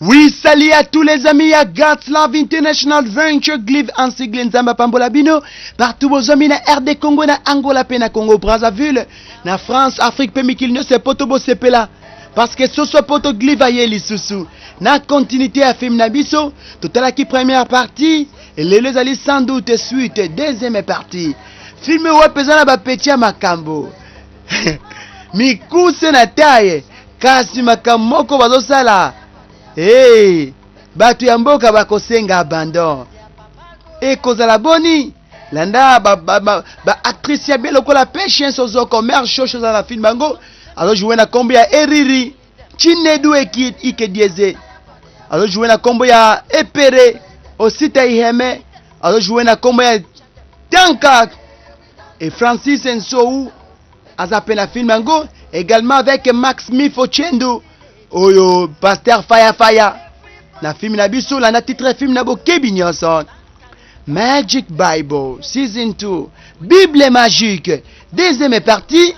Oui, salut à tous les amis à God's Love International Venture Glive en sigle Nzamba Pambola Bino partout vos amis na RD Congo na Angola pe na Congo Brazzaville na France Afrique pe mikil nyo se poto bo sepela parce que ce soit poto Glive aye lisusu na continuité à film na biso totala ki première partie et les ali sans doute suite deuxième partie film wapeza na ba petit makambo mikuse na taye kasi makamoko bazosala. Hey, batu ya mboka bakosenga abandon. E kozala boni, landa ba actrice ya belo kola pêche sozo commerce chose dans la film bango. Alors jouer na kombo ya Eriri, Chinedu ike diese. Alors jouer na kombo ya Epere, Osita Iheme. Alors jouer na kombo ya Tanka et Francis Nsou azape na film bango également avec Max Smith Ochendo. Oyo Pasteur Faya na film na biso la na titre film na bokebi nyonso Magic Bible Season 2 Bible magique deuxième partie